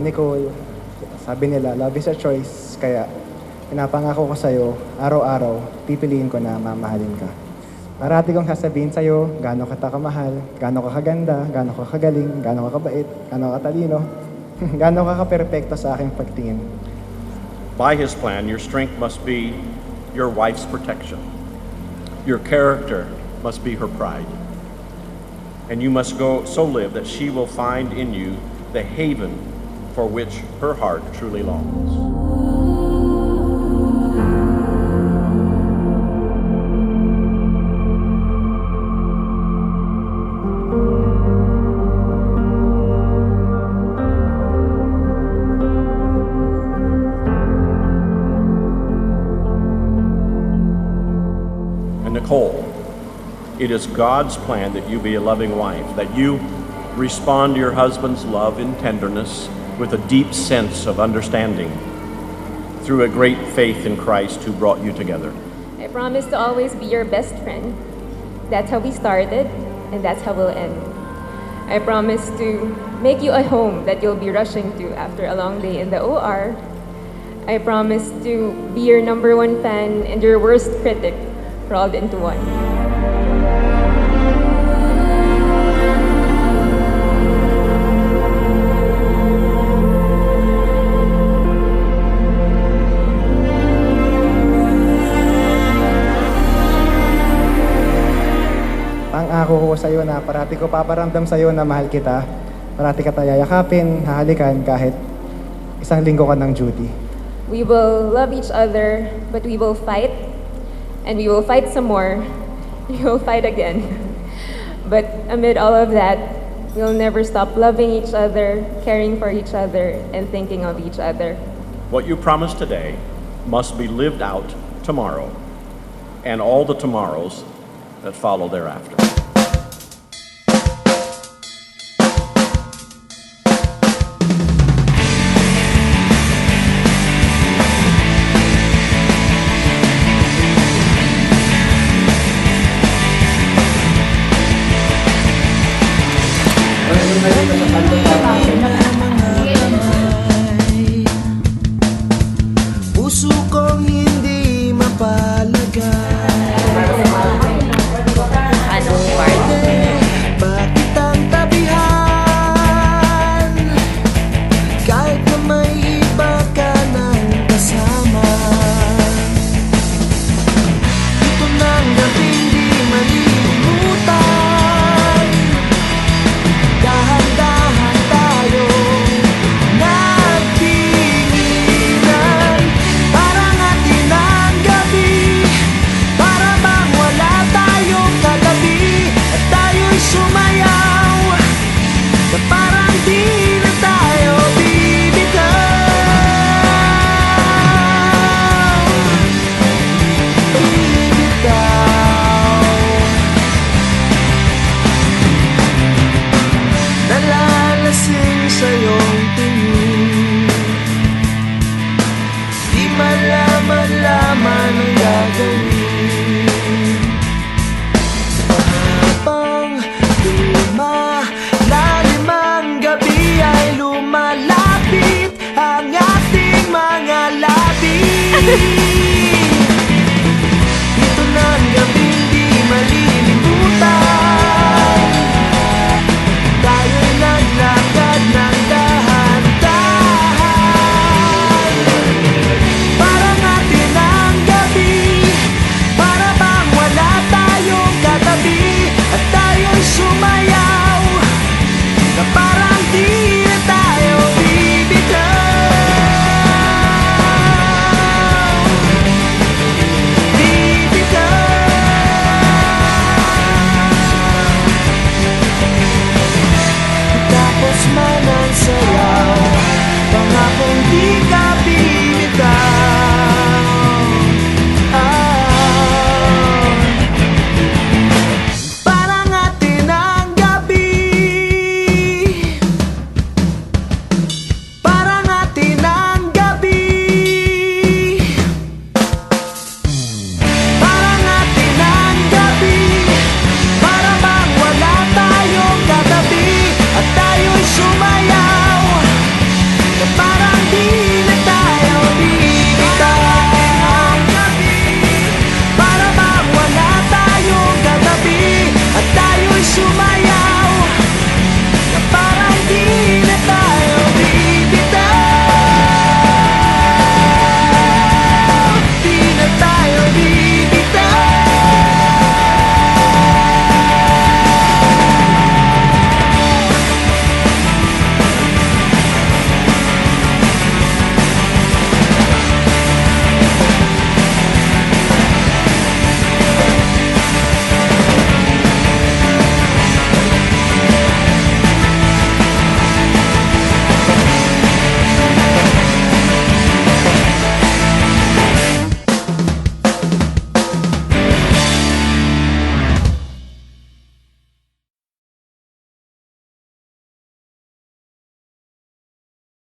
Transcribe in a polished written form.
Nicole. Sabi nila, love is a choice. Kaya pinapangako ko sa'yo, araw-araw, pipiliin ko na mamahalin ka. Parati kong sasabihin sa'yo, gaano kita kamahal, gaano ka kaganda, gaano ka kagaling, gaano ka kabait, gaano ka talino, gaano ka kaperpekto sa aking pagtingin. By His plan, your strength must be your wife's protection. Your character must be her pride. And you must go so live that she will find in you the haven for which her heart truly longs. And Nicole, it is God's plan that you be a loving wife, that you respond to your husband's love in tenderness with a deep sense of understanding through a great faith in Christ who brought you together. I promise to always be your best friend. That's how we started, and that's how we'll end. I promise to make you a home that you'll be rushing to after a long day in the OR. I promise to be your number one fan and your worst critic rolled into one. Pangako ko sa'yo na parati ko paparamdam sa'yo na mahal kita. Parati ka yayakapin, hahalikan kahit isang linggo ka ng duty. We will love each other, but we will fight, and we will fight some more. We will fight again. But amid all of that, we'll never stop loving each other, caring for each other, and thinking of each other. What you promise today must be lived out tomorrow and all the tomorrows that follow thereafter.